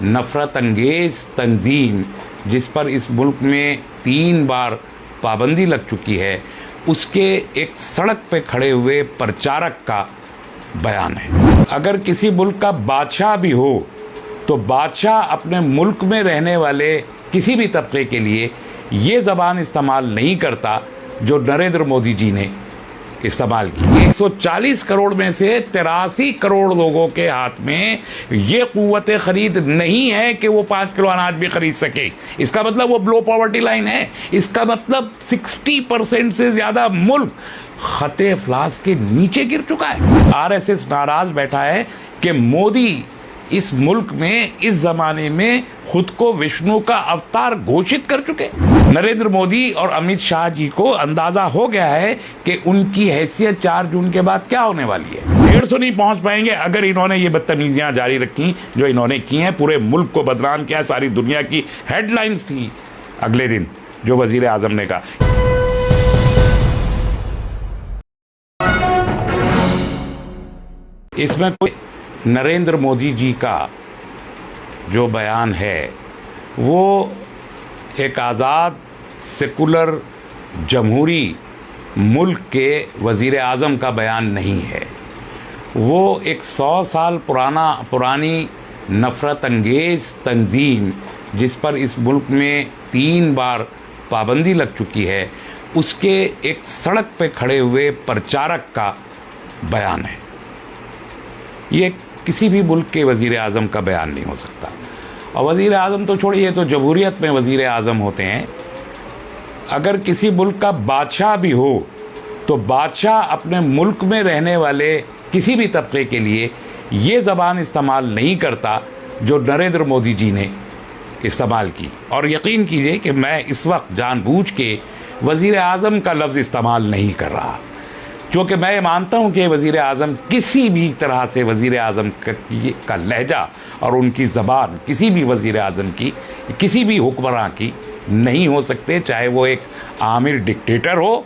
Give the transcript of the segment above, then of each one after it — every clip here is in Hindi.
नफरत अंगेज तंजीम जिस पर इस मुल्क में 3 बार पाबंदी लग चुकी है, उसके एक सड़क पे खड़े हुए प्रचारक का बयान है। अगर किसी मुल्क का बादशाह भी हो तो बादशाह अपने मुल्क में रहने वाले किसी भी तबके के लिए ये ज़बान इस्तेमाल नहीं करता जो नरेंद्र मोदी जी ने इस्तेमाल की। 140 करोड़ में से 83 करोड़ लोगों के हाथ में ये कुव्वत खरीद नहीं है कि वो 5 किलो अनाज भी खरीद सके। इसका मतलब वो बिलो पॉवर्टी लाइन है। इसका मतलब 60% से ज़्यादा मुल्क खते अफलास के नीचे गिर चुका है। आरएसएस नाराज बैठा है कि मोदी इस मुल्क में इस जमाने में खुद को विष्णु का अवतार घोषित कर चुके। नरेंद्र मोदी और अमित शाह जी को अंदाजा हो गया है कि उनकी हैसियत 4 जून के बाद क्या होने वाली है। 150 नहीं पहुंच पाएंगे अगर इन्होंने ये बदतमीजियां जारी रखी जो इन्होंने की हैं। पूरे मुल्क को बदनाम किया। सारी दुनिया की हेडलाइंस थी अगले दिन जो वजीर आजम ने कहा। इसमें कोई नरेंद्र मोदी जी का जो बयान है वो एक आज़ाद सेकुलर जमहूरी मुल्क के वज़ीर आज़म का बयान नहीं है। वो एक 100 साल पुरानी नफ़रत अंगेज तंजीम जिस पर इस मुल्क में 3 बार पाबंदी लग चुकी है, उसके एक सड़क पे खड़े हुए प्रचारक का बयान है। ये किसी भी मुल्क के वज़ीर आज़म का बयान नहीं हो सकता। और वज़ीर आज़म तो छोड़िए, तो जमहूरियत में वज़ीर आज़म होते हैं। अगर किसी मुल्क का बादशाह भी हो तो बादशाह अपने मुल्क में रहने वाले किसी भी तबके के लिए ये ज़बान इस्तेमाल नहीं करता जो नरेंद्र मोदी जी ने इस्तेमाल की। और यकीन कीजिए कि मैं इस वक्त जानबूझ के वज़ीर आज़म का लफ्ज़ इस्तेमाल नहीं कर रहा, क्योंकि मैं मानता हूं कि वज़ीर आज़म किसी भी तरह से वज़ीर आज़म का लहजा और उनकी ज़बान किसी भी वज़ीर आज़म की, किसी भी हुक्मरान की नहीं हो सकते, चाहे वो एक आमिर डिक्टेटर हो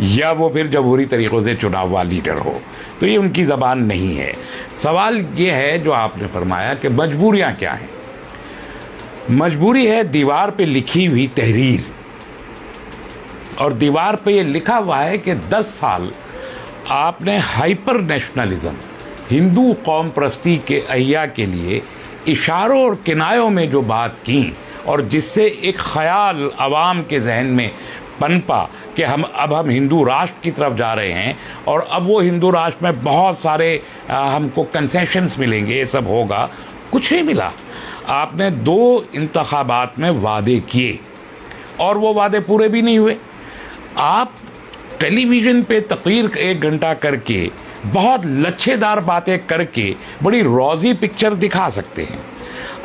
या वो फिर जमहूरी तरीक़ों से चुनाव हुआ लीडर हो। तो ये उनकी ज़बान नहीं है। सवाल ये है जो आपने फरमाया कि मजबूरियाँ क्या हैं। मजबूरी है दीवार पे लिखी हुई तहरीर, और दीवार पे ये लिखा हुआ है कि 10 साल आपने हाइपर नेशनलिज्म, हिंदू कौम प्रस्ती के अहिया के लिए इशारों और किनायों में जो बात की और जिससे एक ख्याल अवाम के जहन में पनपा कि अब हम हिंदू राष्ट्र की तरफ जा रहे हैं और अब वो हिंदू राष्ट्र में बहुत सारे हमको कंसेशंस मिलेंगे, ये सब होगा, कुछ नहीं मिला। आपने 2 इंतखाबात में वादे किए और वो वादे पूरे भी नहीं हुए। आप टेलीविज़न पे तकरीर 1 घंटा करके बहुत लच्छेदार बातें करके बड़ी रोज़ी पिक्चर दिखा सकते हैं।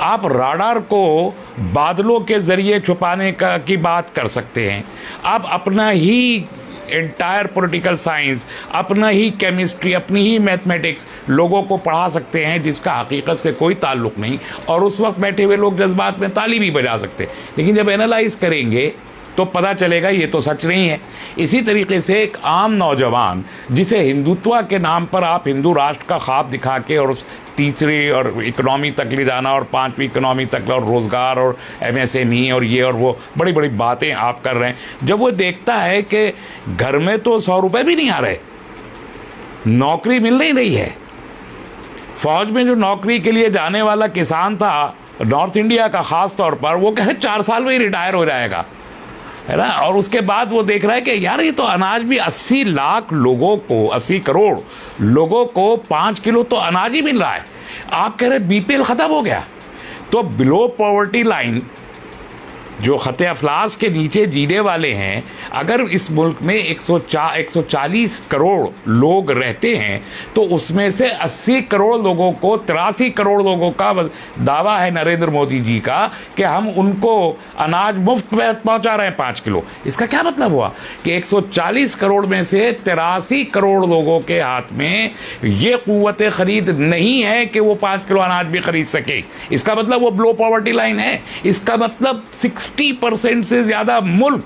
आप राडार को बादलों के ज़रिए छुपाने की बात कर सकते हैं। आप अपना ही एंटायर पॉलिटिकल साइंस, अपना ही केमिस्ट्री, अपनी ही मैथमेटिक्स लोगों को पढ़ा सकते हैं जिसका हकीकत से कोई ताल्लुक़ नहीं, और उस वक्त बैठे हुए लोग जज्बात में ताली भी बजा सकते हैं। लेकिन जब एनालाइज करेंगे तो पता चलेगा ये तो सच नहीं है। इसी तरीके से एक आम नौजवान जिसे हिंदुत्व के नाम पर आप हिंदू राष्ट्र का ख्वाब दिखा के और तीसरी और इकोनॉमी तक ले जाना और 5वीं इकोनॉमी तक और रोज़गार और MSME और ये और वो बड़ी बड़ी बातें आप कर रहे हैं, जब वो देखता है कि घर में तो 100 रुपये भी नहीं आ रहे, नौकरी मिल नहीं रही है। फौज में जो नौकरी के लिए जाने वाला किसान था नॉर्थ इंडिया का ख़ास तौर पर, वो कहे 4 साल में ही रिटायर हो जाएगा, है ना। और उसके बाद वो देख रहा है कि यार ये तो अनाज भी 80 लाख लोगों को, 80 करोड़ लोगों को 5 किलो तो अनाज ही मिल रहा है। आप कह रहे BPL ख़त्म हो गया। तो बिलो पॉवर्टी लाइन जो खते अफलास के नीचे जीने वाले हैं, अगर इस मुल्क में 140 करोड़ लोग रहते हैं तो उसमें से 80 करोड़ लोगों को, 83 करोड़ लोगों का दावा है नरेंद्र मोदी जी का कि हम उनको अनाज मुफ्त में पहुंचा रहे हैं 5 किलो। इसका क्या मतलब हुआ कि 140 करोड़ में से 83 करोड़ लोगों के हाथ में ये कुव्वत खरीद नहीं है कि वो 5 किलो अनाज भी खरीद सके। इसका मतलब वो बिलो पॉवर्टी लाइन है। इसका मतलब 60% से ज्यादा मुल्क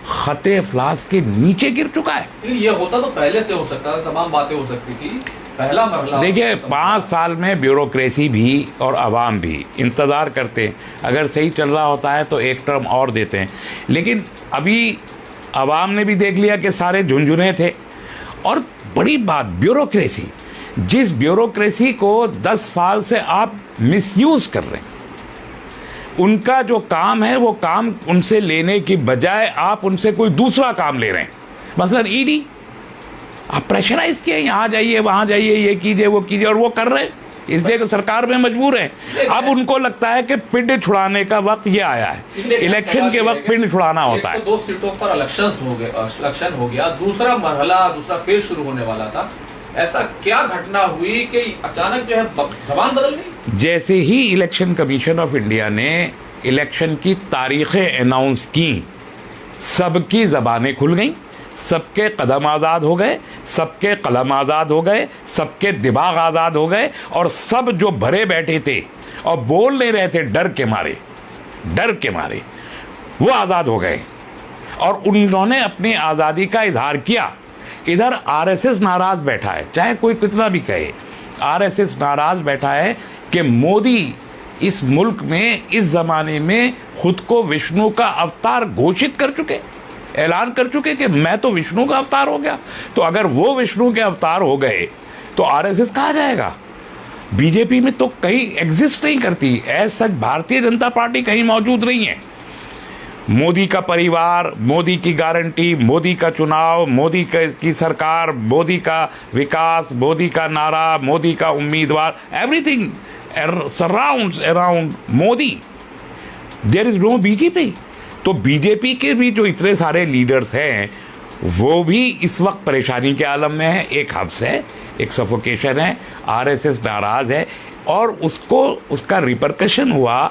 खते अफलास के नीचे गिर चुका है। ये होता तो पहले से हो सकता था, तमाम बातें हो सकती थी। पहला मरहला। देखिए 5 साल में ब्यूरोक्रेसी भी और आवाम भी इंतज़ार करते हैं, अगर सही चल रहा होता है तो एक टर्म और देते हैं, लेकिन अभी आवाम ने भी देख लिया कि सारे झुनझुने थे। और बड़ी बात ब्यूरोक्रेसी, जिस ब्यूरोक्रेसी को 10 साल से आप मिसयूज़ कर रहे हैं, उनका जो काम है वो काम उनसे लेने की बजाय आप उनसे कोई दूसरा काम ले रहे हैं। मसलन ईडी, आप प्रेशराइज किए, यहाँ जाइए वहाँ जाइए, ये कीजिए वो कीजिए, और वो कर रहे हैं, इसलिए कि सरकार में मजबूर है। अब उनको लगता है कि पिंड छुड़ाने का वक्त ये आया है, इलेक्शन के वक्त पिंड छुड़ाना होता है। 2 सीटों पर इलेक्शन हो गया, दूसरा मरहला, दूसरा फेज शुरू होने वाला था। ऐसा क्या घटना हुई कि अचानक जो है जबान बदल गई? जैसे ही इलेक्शन कमीशन ऑफ इंडिया ने इलेक्शन की तारीखें अनाउंस की, सबकी जबानें खुल गईं, सबके कदम आज़ाद हो गए, सबके कलम आज़ाद हो गए, सबके दिमाग आज़ाद हो गए, और सब जो भरे बैठे थे और बोल नहीं रहे थे डर के मारे, वो आज़ाद हो गए और उन्होंने अपनी आज़ादी का इजहार किया। इधर आरएसएस नाराज बैठा है, चाहे कोई कितना भी कहे, आरएसएस नाराज बैठा है कि मोदी इस मुल्क में इस जमाने में खुद को विष्णु का अवतार घोषित कर चुके, ऐलान कर चुके कि मैं तो विष्णु का अवतार हो गया। तो अगर वो विष्णु के अवतार हो गए तो आरएसएस कहाँ जाएगा? बीजेपी में तो कहीं एग्जिस्ट नहीं करती, ऐसा भारतीय जनता पार्टी कहीं मौजूद नहीं है। मोदी का परिवार, मोदी की गारंटी, मोदी का चुनाव, मोदी की सरकार, मोदी का विकास, मोदी का नारा, मोदी का उम्मीदवार, everything surrounds around Modi. There is no BJP. तो बीजेपी के भी जो इतने सारे लीडर्स हैं वो भी इस वक्त परेशानी के आलम में है, एक हब्स है, एक सफोकेशन है, आरएसएस नाराज है, और उसका रिपरकशन हुआ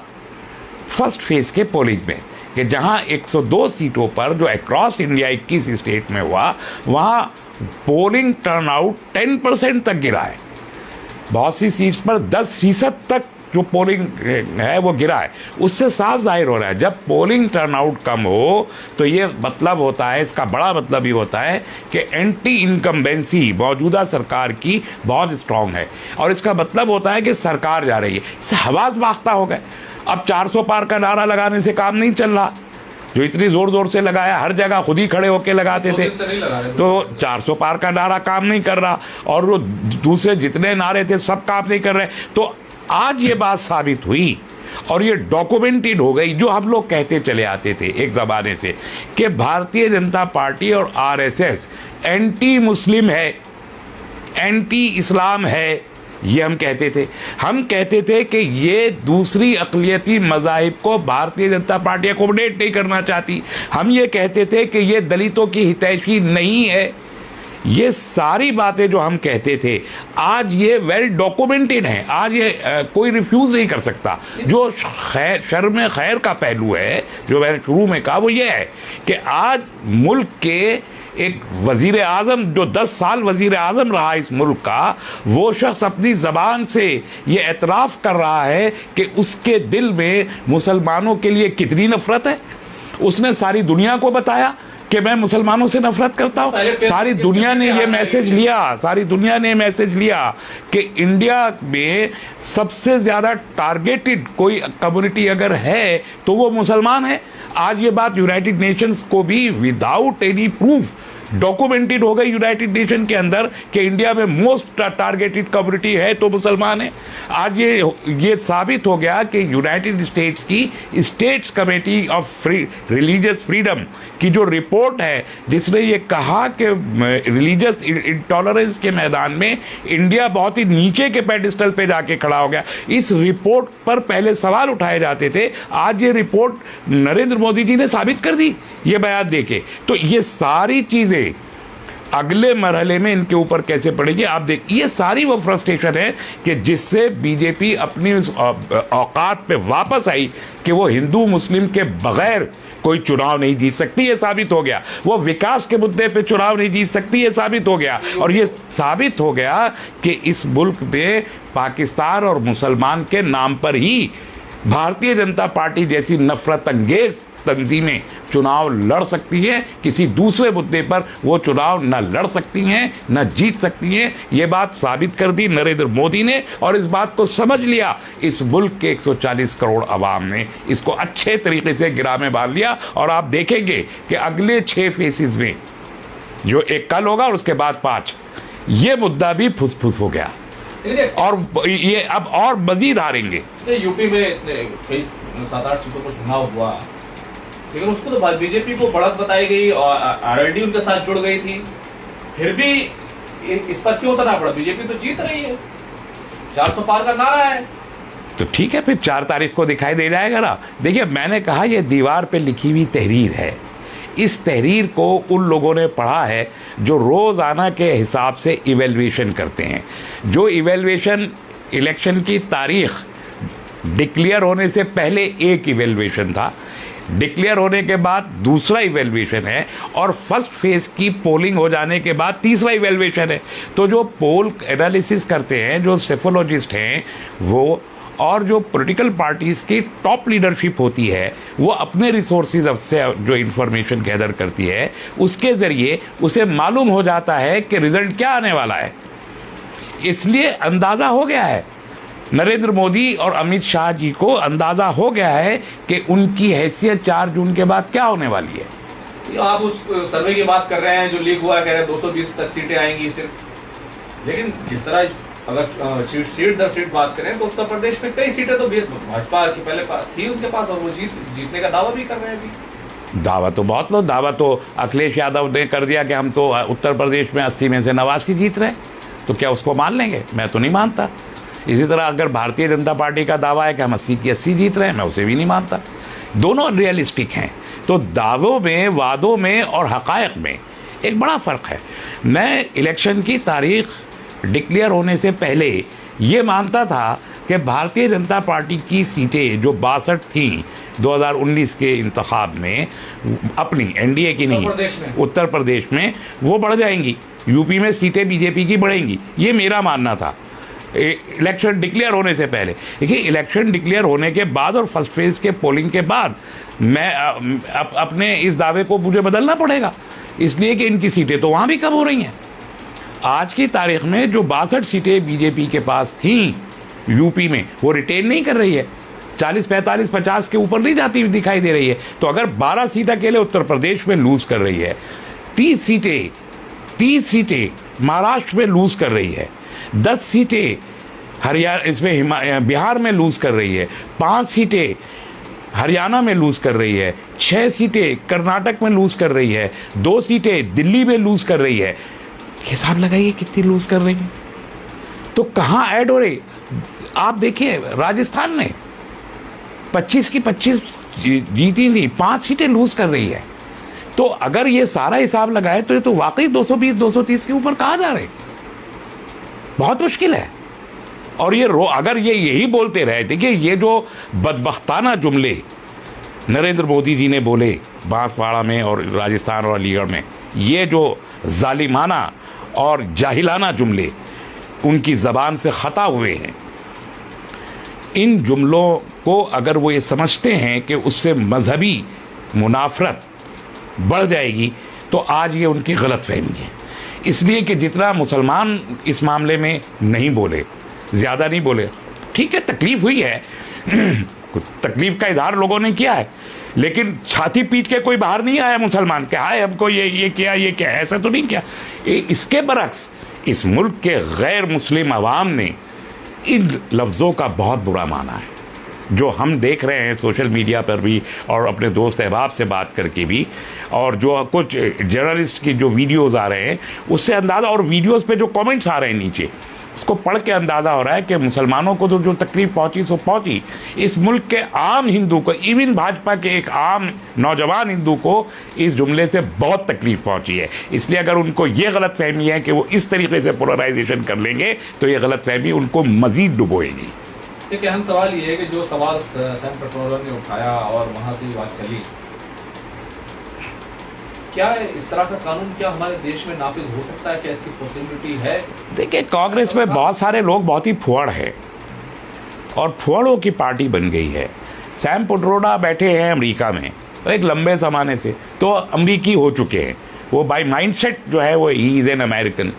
फर्स्ट फेज के पोलिंग में कि जहां 102 सीटों पर जो अक्रॉस इंडिया 21 स्टेट में हुआ, वहां पोलिंग टर्नआउट 10% तक गिरा है। बहुत सी सीट्स पर 10% तक जो पोलिंग है वो गिरा है। उससे साफ जाहिर हो रहा है जब पोलिंग टर्नआउट कम हो तो ये मतलब होता है, इसका बड़ा मतलब ही होता है कि एंटी इनकम्बेंसी मौजूदा सरकार की बहुत स्ट्रांग है, और इसका मतलब होता है कि सरकार जा रही है। इससे हवास बाख्ता हो गए। अब 400 पार का नारा लगाने से काम नहीं चल रहा, जो इतनी जोर जोर से लगाया, हर जगह खुद ही खड़े होके लगाते थे, तो 400 पार का नारा काम नहीं कर रहा, और वो दूसरे जितने नारे थे सब काम नहीं कर रहे। तो आज ये बात साबित हुई और ये डॉक्यूमेंटेड हो गई, जो हम लोग कहते चले आते थे एक ज़माने से कि भारतीय जनता पार्टी और आरएसएस एंटी मुस्लिम है, एंटी इस्लाम है। ये हम कहते थे कि ये दूसरी अक़लियती मज़ाहिब को भारतीय जनता पार्टी अकोमोडेट नहीं करना चाहती। हम ये कहते थे कि ये दलितों की हितैषी नहीं है। ये सारी बातें जो हम कहते थे आज ये वेल डॉक्यूमेंटेड हैं, आज ये कोई रिफ्यूज़ नहीं कर सकता। जो शर में खैर का पहलू है जो मैंने शुरू में कहा वो ये है कि आज मुल्क के एक वजीर आज़म जो 10 साल वजीर आज़म रहा इस मुल्क का, वो शख्स अपनी ज़बान से ये एतराफ़ कर रहा है कि उसके दिल में मुसलमानों के लिए कितनी नफ़रत है। उसने सारी दुनिया को बताया कि मैं मुसलमानों से नफरत करता हूँ। सारी दुनिया ने ये मैसेज लिया कि इंडिया में सबसे ज़्यादा टारगेटेड कोई कम्युनिटी अगर है तो वो मुसलमान है। आज ये बात यूनाइटेड नेशंस को भी विदाउट एनी प्रूफ डॉक्यूमेंटेड हो गई यूनाइटेड नेशन के अंदर कि इंडिया में मोस्ट टारगेटेड कम्युनिटी है तो मुसलमान है। आज ये साबित हो गया कि यूनाइटेड स्टेट्स की states committee of religious freedom की जो रिपोर्ट है जिसने ये कहा कि रिलीजियस इंटॉलरेंस के मैदान में इंडिया बहुत ही नीचे के पेडिस्टल पे जाके खड़ा हो गया। इस रिपोर्ट पर पहले सवाल उठाए जाते थे, आज ये रिपोर्ट नरेंद्र मोदी जी ने साबित कर दी ये बयान देके। तो ये सारी चीजें अगले मरहले में इनके ऊपर कैसे पड़ेगी आप देखिए। ये सारी वो फ्रस्ट्रेशन है कि जिससे बीजेपी अपनी औकात पे वापस आई कि वो हिंदू मुस्लिम के बगैर कोई चुनाव नहीं जीत सकती, ये साबित हो गया। वो विकास के मुद्दे पे चुनाव नहीं जीत सकती, ये साबित हो गया। और ये साबित हो गया कि इस मुल्क में पाकिस्तान और मुसलमान के नाम पर ही भारतीय जनता पार्टी जैसी नफरत अंगेज तंजीमें चुनाव लड़ सकती हैं, किसी दूसरे मुद्दे पर वो चुनाव न लड़ सकती हैं न जीत सकती हैं। ये बात साबित कर दी नरेंद्र मोदी ने, और इस बात को समझ लिया इस मुल्क के 140 करोड़ अवाम ने। इसको अच्छे तरीके से गिरा में बांध लिया, और आप देखेंगे कि अगले 6 फेसेस में, जो एक कल होगा और उसके बाद 5, ये मुद्दा भी फुसफुस हो गया और ये अब और मजीद हारेंगे। यूपी में कई 7-8 सीटों पर चुनाव हुआ, लेकिन उसको तो बीजेपी को बढ़त बताई गई और आरएलडी उनके साथ जुड़ गई थी, फिर भी इस पर क्यों उतरना पड़ा? बीजेपी तो जीत रही है, 400 पार का नारा है। तो ठीक है, फिर 4 तारीख को दिखाई दे जाएगा ना। देखिए, मैंने कहा ये दीवार पे लिखी हुई तहरीर है। इस तहरीर को उन लोगों ने पढ़ा है जो रोज़ाना के हिसाब से इवेल्युएशन करते हैं। जो इवेल्युएशन इलेक्शन की तारीख डिक्लेयर होने से पहले एक इवेल्युएशन था, डिक्लेयर होने के बाद दूसरा इवेल्युएशन है, और फर्स्ट फेज की पोलिंग हो जाने के बाद तीसरा इवेल्युएशन है। तो जो पोल एनालिसिस करते हैं, जो सेफोलॉजिस्ट हैं वो, और जो पॉलिटिकल पार्टीज़ की टॉप लीडरशिप होती है, वो अपने रिसोर्सेज से जो इंफॉर्मेशन गैदर करती है, उसके ज़रिए उसे मालूम हो जाता है कि रिज़ल्ट क्या आने वाला है। इसलिए अंदाज़ा हो गया है, नरेंद्र मोदी और अमित शाह जी को अंदाज़ा हो गया है कि उनकी हैसियत 4 जून के बाद क्या होने वाली है। आप उस सर्वे की बात कर रहे हैं जो लीक हुआ, कह रहे हैं 220 तक सीटें आएंगी सिर्फ, लेकिन जिस तरह अगर सीट दर सीट बात करें तो उत्तर प्रदेश में कई सीटें तो भाजपा की पहले थी उनके पास, और वो जीतने का दावा भी कर रहे हैं अभी। दावा तो बहुत लोग, दावा तो अखिलेश यादव ने कर दिया कि हम तो उत्तर प्रदेश में 80 में से 89 जीत रहे हैं, तो क्या उसको मान लेंगे? मैं तो नहीं मानता। इसी तरह अगर भारतीय जनता पार्टी का दावा है कि हम 80 की 80 जीत रहे हैं, मैं उसे भी नहीं मानता। दोनों रियलिस्टिक हैं। तो दावों में, वादों में और हक़ाइक़ में एक बड़ा फ़र्क है। मैं इलेक्शन की तारीख डिक्लेयर होने से पहले ये मानता था कि भारतीय जनता पार्टी की सीटें जो 62 थीं 2019 के इंतखाब में, अपनी एनडीए की नहीं, उत्तर प्रदेश में, वो बढ़ जाएंगी। यूपी में सीटें बीजेपी की बढ़ेंगी, ये मेरा मानना था इलेक्शन डिक्लेयर होने से पहले। देखिए, इलेक्शन डिक्लेयर होने के बाद और फर्स्ट फेज के पोलिंग के बाद मैं अपने इस दावे को मुझे बदलना पड़ेगा, इसलिए कि इनकी सीटें तो वहाँ भी कम हो रही हैं। आज की तारीख में जो 62 सीटें बीजेपी के पास थीं यूपी में, वो रिटेन नहीं कर रही है, 40, 45, 50 के ऊपर नहीं जाती दिखाई दे रही है। तो अगर 12 सीट अकेले उत्तर प्रदेश में लूज कर रही है, 30 सीटें महाराष्ट्र में लूज कर रही है, 10 सीटें हरियाणा, इसमें बिहार में लूज कर रही है, 5 सीटें हरियाणा में लूज कर रही है, 6 सीटें कर्नाटक में लूज कर रही है, 2 सीटें दिल्ली में लूज कर रही है। हिसाब लगाइए कितनी लूज कर रही है, तो कहाँ ऐड हो रही। आप देखिए, राजस्थान में 25 की 25 जीती थी, 5 सीटें लूज कर रही है। तो अगर ये सारा हिसाब लगाए तो ये तो वाकई 220-230 के ऊपर कहाँ जा रहे, बहुत मुश्किल है। और ये अगर ये यही बोलते रहे, देखिए ये जो बदबख्ताना जुमले नरेंद्र मोदी जी ने बोले बांसवाड़ा में और राजस्थान और अलीगढ़ में, ये जो जालिमाना और जाहिलाना जुमले उनकी ज़बान से ख़ता हुए हैं, इन जुमलों को अगर वो ये समझते हैं कि उससे मजहबी मुनाफरत बढ़ जाएगी, तो आज ये उनकी गलतफहमी है। इसलिए कि जितना मुसलमान इस मामले में नहीं बोले, ज़्यादा नहीं बोले, ठीक है, तकलीफ़ हुई है, तकलीफ़ का इजहार लोगों ने किया है, लेकिन छाती पीट के कोई बाहर नहीं आया मुसलमान के हाय हमको ये किया, ऐसा तो नहीं किया। इसके बरक्स इस मुल्क के गैर मुस्लिम अवाम ने इन लफ्ज़ों का बहुत बुरा माना है, जो हम देख रहे हैं सोशल मीडिया पर भी और अपने दोस्त अहबाब से बात करके भी, और जो कुछ जर्नलिस्ट की जो वीडियोज़ आ रहे हैं उससे अंदाज़ा, और वीडियोज़ पे जो कमेंट्स आ रहे हैं नीचे, उसको पढ़ के अंदाज़ा हो रहा है कि मुसलमानों को तो जो तकलीफ पहुंची सो पहुंची, इस मुल्क के आम हिंदू को, इवन भाजपा के एक आम नौजवान हिंदू को इस जुमले से बहुत तकलीफ पहुंची है। इसलिए अगर उनको ये गलत फहमी है कि वो इस तरीके से पोलराइजेशन कर लेंगे, तो ये गलत फहमी उनको मज़ीद डुबोएगी। एक अहम सवाल ये है कि जो सवाल सैम पेट्रोलर ने उठाया और वहाँ से बात चली, क्या इस तरह का कानून क्या हमारे देश में नाफिज हो सकता है? क्या इसकी पॉसिबिलिटी है? देखिए, कांग्रेस में बहुत सारे लोग बहुत ही फुहड़ हैं और फुहड़ों की पार्टी बन गई है। सैम पेट्रोलर बैठे हैं अमेरिका में, एक लंबे ज़माने से तो अमरीकी हो चुके हैं। वो बाय माइंडसेट जो है वो ही इज़ एन अमेरिकन,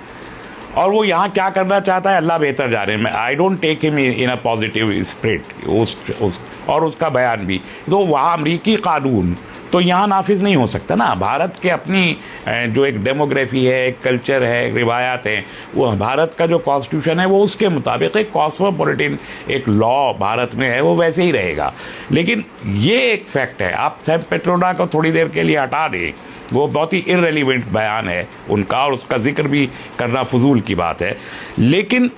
और वो यहाँ क्या करना चाहता है अल्लाह बेहतर जाने में। I don't take him in a positive spirit और उसका बयान भी। तो वहाँ अमरीकी कानून तो यहाँ नाफिज नहीं हो सकता ना। भारत के अपनी जो एक डेमोग्राफी है, एक कल्चर है, एक रिवायात हैं, वो भारत का जो कॉन्स्टिट्यूशन है वो उसके मुताबिक एक कॉस्मोपॉलिटन एक लॉ भारत में है, वो वैसे ही रहेगा। लेकिन ये एक फैक्ट है, आप सैम पेट्रोडा को थोड़ी देर के लिए हटा दें, वो बहुत ही इररेलीवेंट बयान है उनका और उसका जिक्र भी करना फजूल की बात है। लेकिन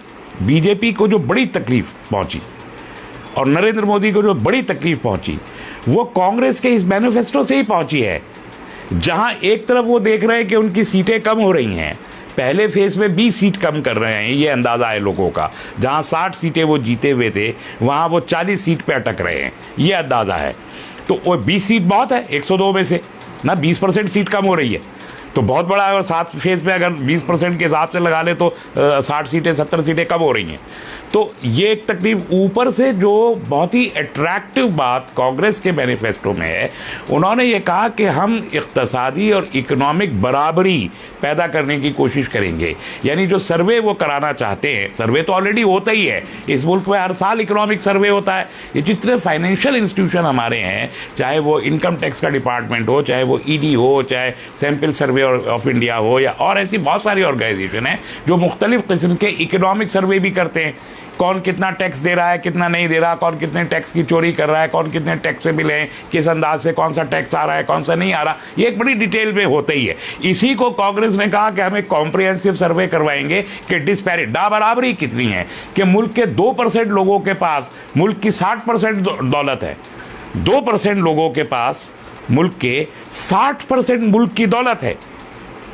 बीजेपी को जो बड़ी तकलीफ पहुंची और नरेंद्र मोदी को जो बड़ी तकलीफ पहुंची वो कांग्रेस के इस मैनिफेस्टो से ही पहुंची है, जहां एक तरफ वो देख रहे हैं कि उनकी सीटें कम हो रही हैं। पहले फेज में 20 सीट कम कर रहे हैं, ये अंदाजा है लोगों का। जहां 60 सीटें वो जीते हुए थे वहां वो 40 सीट पे अटक रहे हैं, ये अंदाजा है। तो वो 20 सीट बहुत है 102 में से ना, 20% सीट कम हो रही है तो बहुत बड़ा है। और 7 फेज में अगर 20% के हिसाब से लगा ले तो 60 सीटें 70 सीटें कम हो रही हैं। तो ये एक तकलीफ। ऊपर से जो बहुत ही अट्रैक्टिव बात कांग्रेस के मैनिफेस्टो में है, उन्होंने ये कहा कि हम इक्तसादी और इकोनॉमिक बराबरी पैदा करने की कोशिश करेंगे। यानी जो सर्वे वो कराना चाहते हैं, सर्वे तो ऑलरेडी होता ही है, इस मुल्क में हर साल इकोनॉमिक सर्वे होता है। ये जितने फाइनेंशियल इंस्टीट्यूशन हमारे हैं, चाहे वो इनकम टैक्स का डिपार्टमेंट हो, चाहे वो ईडी हो, चाहे सैंपल सर्वे ऑफ इंडिया हो, या और ऐसी बहुत सारी ऑर्गेनाइजेशन है जो मुख्तलिफ किस्म के इकोनॉमिक सर्वे भी करते हैं। कौन कितना टैक्स दे रहा है, कितना नहीं दे रहा, कौन कितने टैक्स की चोरी कर रहा है, कौन कितने टैक्सेबल है, किस अंदाज से कौन सा टैक्स आ रहा है, कौन सा नहीं आ रहा, ये एक बड़ी डिटेल में होता ही है। इसी को कांग्रेस ने कहा कि हम एक कॉम्प्रिहेंसिव सर्वे करवाएंगे कि डिस्पैरिटी बराबरी कितनी है, कि मुल्क के 2% लोगों के पास मुल्क की 60% दौलत है, 2% लोगों के पास मुल्क के 60% मुल्क की दौलत है,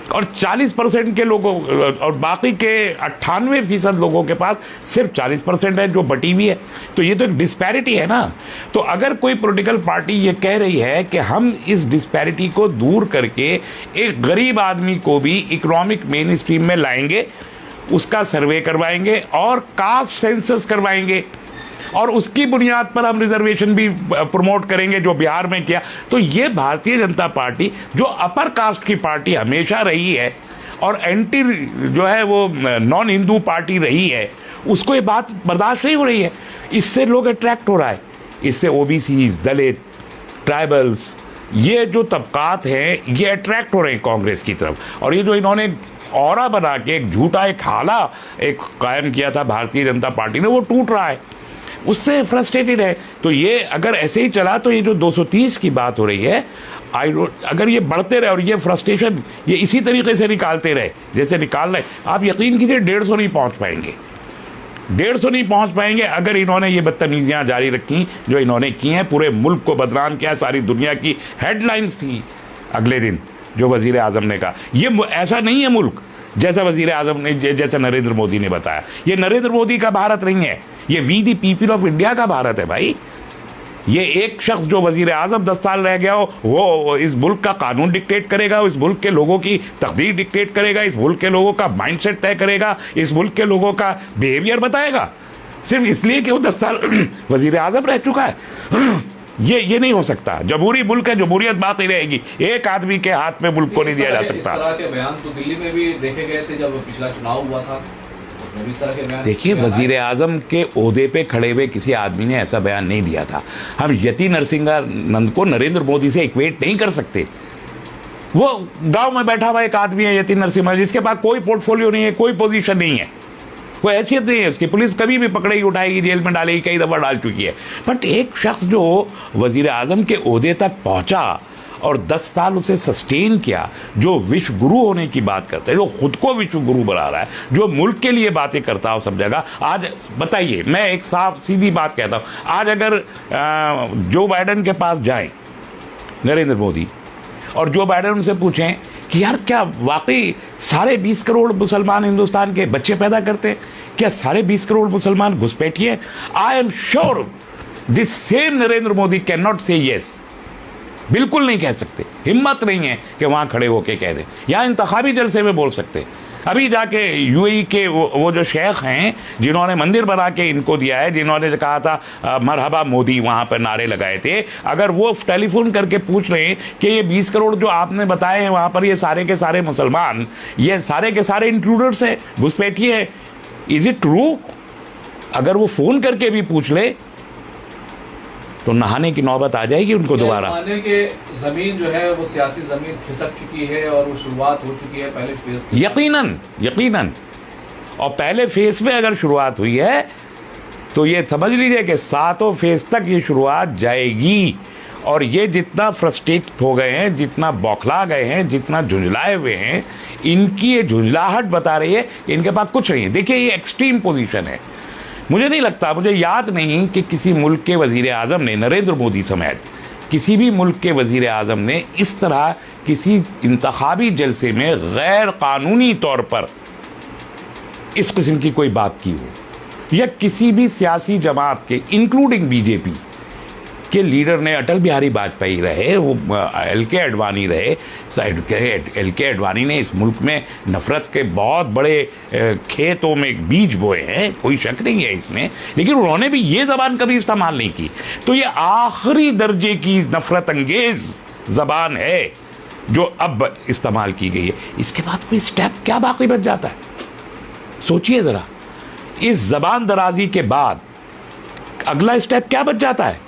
और 40% के लोगों और बाकी के 98% लोगों के पास सिर्फ 40% है जो बटी हुई है। तो ये तो एक डिस्पैरिटी है ना। तो अगर कोई पॉलिटिकल पार्टी ये कह रही है कि हम इस डिस्पैरिटी को दूर करके एक गरीब आदमी को भी इकोनॉमिक मेन स्ट्रीम में लाएंगे, उसका सर्वे करवाएंगे और कास्ट सेंसस करवाएंगे, और उसकी बुनियाद पर हम रिजर्वेशन भी प्रमोट करेंगे जो बिहार में किया, तो ये भारतीय जनता पार्टी जो अपर कास्ट की पार्टी हमेशा रही है और एंटी जो है वो नॉन हिंदू पार्टी रही है, उसको ये बात बर्दाश्त नहीं हो रही है। इससे लोग अट्रैक्ट हो रहा है, इससे ओबीसीज, दलित, ट्राइबल्स, ये जो तबकात हैं ये अट्रैक्ट हो रहे हैं कांग्रेस की तरफ। और ये जो इन्होंने औरा बना के एक झूठा एक हाला एक कायम किया था भारतीय जनता पार्टी ने, वो टूट रहा है, उससे फ्रस्ट्रेटेड है। तो ये अगर ऐसे ही चला तो ये जो 230 की बात हो रही है, अगर ये बढ़ते रहे और ये फ्रस्ट्रेशन ये इसी तरीके से निकालते रहे जैसे निकाल रहे, आप यकीन कीजिए 150 नहीं पहुंच पाएंगे, 150 नहीं पहुंच पाएंगे अगर इन्होंने ये बदतमीजियां जारी रखी जो इन्होंने की हैं। पूरे मुल्क को बदनाम किया, सारी दुनिया की हेडलाइंस थी अगले दिन जो वजीर आजम ने कहा। ये ऐसा नहीं है मुल्क जैसा वजीर आजम ने, जैसा नरेंद्र मोदी ने बताया। ये नरेंद्र मोदी का भारत नहीं है, ये we the people of India का भारत है भाई। ये एक शख्स जो वजीर आजम 10 साल रह गया हो, वो इस मुल्क का कानून डिक्टेट करेगा, इस मुल्क के लोगों की तकदीर डिक्टेट करेगा, इस मुल्क के लोगों का माइंडसेट तय करेगा, इस मुल्क के लोगों का बिहेवियर बताएगा, सिर्फ इसलिए कि वो 10 साल वजीर आजम रह चुका है। ये नहीं हो सकता। जमहूरी मुल्क है, जमहूरियत बाकी रहेगी, एक आदमी के हाथ में मुल्क को नहीं दिया जा सकता। इस तरह के बयान तो दिल्ली में भी देखे गए थे जब पिछला चुनाव हुआ था, उसमें भी इस तरह के बयान। देखिए, वजीर आजम के ओहदे पे खड़े हुए किसी आदमी ने ऐसा बयान नहीं दिया था। हम यति नरसिंहानंद को नरेंद्र मोदी से इक्वेट नहीं कर सकते। वो गांव में बैठा हुआ एक आदमी है यति नरसिम्हा, जिसके पास कोई पोर्टफोलियो नहीं है, कोई पोजीशन नहीं है, कोई हैसियत नहीं है उसकी, पुलिस कभी भी पकड़ेगी, उठाएगी, जेल में डालेगी, कई दफा डाल चुकी है। बट एक शख्स जो वजीर आजम के ओहदे तक पहुंचा और 10 साल उसे सस्टेन किया, जो विश्व गुरु होने की बात करता है, जो खुद को विश्व गुरु बना रहा है, जो मुल्क के लिए बातें करता हो सब जगह। आज बताइए, मैं एक साफ सीधी बात कहता हूं, आज अगर जो बाइडेन के पास जाएं नरेंद्र मोदी और जो बाइडेन उनसे पूछें कि यार क्या वाकई सारे 20 करोड़ मुसलमान हिंदुस्तान के बच्चे पैदा करते हैं, क्या सारे 20 करोड़ मुसलमान घुसपैठिए? I am sure this same Narendra Modi can not say yes, बिल्कुल नहीं कह सकते, हिम्मत नहीं है कि वहां खड़े होके कह दें, या इंतखाबी जलसे में बोल सकते। अभी जाके यूएई के वो जो शेख हैं जिन्होंने मंदिर बना के इनको दिया है, जिन्होंने कहा था मरहबा मोदी, वहां पर नारे लगाए थे, अगर वो टेलीफोन करके पूछ रहे हैं कि ये 20 करोड़ जो आपने बताए हैं वहां पर, ये सारे के सारे मुसलमान, ये सारे के सारे इंट्रूडर्स हैं, घुसपैठिए हैं, इज इट ट्रू? अगर वो फोन करके भी पूछ ले तो नहाने की नौबत आ जाएगी उनको दोबारा। माने के जमीन जो है वो सियासी जमीन खिसक चुकी है और वो शुरुआत हो चुकी है पहले फेज की। यकीनन। और पहले फेज में अगर शुरुआत हुई है तो ये समझ लीजिए कि 7 फेज तक ये शुरुआत जाएगी। और ये जितना फ्रस्ट्रेट हो गए हैं, जितना बौखला गए हैं, जितना झुंझलाए हुए हैं, इनकी ये झुंझलाहट बता रही है इनके पास कुछ नहीं है। देखिए ये एक्सट्रीम पोजीशन है। मुझे नहीं लगता, मुझे याद नहीं कि किसी मुल्क के वजीर आज़म ने, नरेंद्र मोदी समेत किसी भी मुल्क के वजीर आज़म ने इस तरह किसी इंतखाबी जलसे में गैर कानूनी तौर पर इस किस्म की कोई बात की हो, या किसी भी सियासी जमात के इंक्लूडिंग बीजेपी के लीडर ने, अटल बिहारी वाजपेयी रहे, वो LK आडवाणी रहे, LK आडवाणी ने इस मुल्क में नफरत के बहुत बड़े खेतों में बीज बोए हैं, कोई शक नहीं है इसमें, लेकिन उन्होंने भी ये जबान कभी इस्तेमाल नहीं की। तो ये आखिरी दर्जे की नफरत अंगेज जबान है जो अब इस्तेमाल की गई है। इसके बाद कोई स्टेप क्या बाकी बच जाता है? सोचिए जरा, इस जबान दराजी के बाद अगला स्टेप क्या बच जाता है?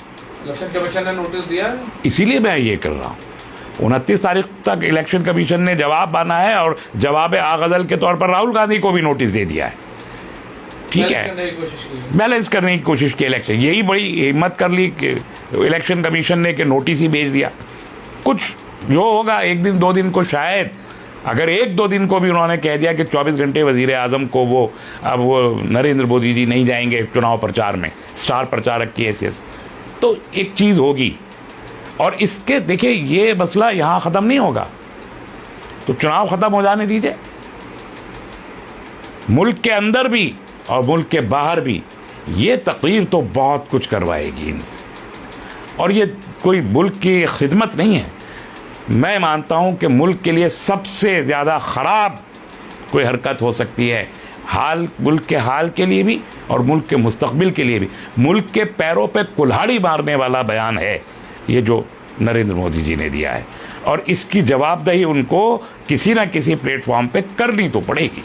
इलेक्शन कमीशन ने नोटिस दिया है, इसीलिए मैं ये कर रहा हूं। 29 तारीख तक इलेक्शन कमीशन ने जवाब माना है और जवाब आगजल के तौर पर राहुल गांधी को भी नोटिस दे दिया है। ठीक है, बैलेंस करने की कोशिश की इलेक्शन, यही बड़ी हिम्मत कर ली कि इलेक्शन कमीशन ने कि नोटिस ही भेज दिया। कुछ जो होगा 1 दिन 2 दिन को, शायद अगर 1-2 दिन को भी उन्होंने कह दिया कि 24 घंटे वजीर आजम को वो अब वो नरेंद्र मोदी जी नहीं जाएंगे चुनाव प्रचार में स्टार प्रचारक की हैसियत, तो एक चीज होगी। और इसके देखिए ये मसला यहां खत्म नहीं होगा, तो चुनाव खत्म हो जाने दीजिए, मुल्क के अंदर भी और मुल्क के बाहर भी ये तकरीर तो बहुत कुछ करवाएगी इनसे। और ये कोई मुल्क की खिदमत नहीं है। मैं मानता हूं कि मुल्क के लिए सबसे ज्यादा खराब कोई हरकत हो सकती है, मुल्क के हाल के लिए भी और मुल्क के मुस्तकबिल के लिए भी, मुल्क के पैरों पे कुल्हाड़ी मारने वाला बयान है ये जो नरेंद्र मोदी जी ने दिया है। और इसकी जवाबदेही उनको किसी ना किसी प्लेटफॉर्म पे करनी तो पड़ेगी।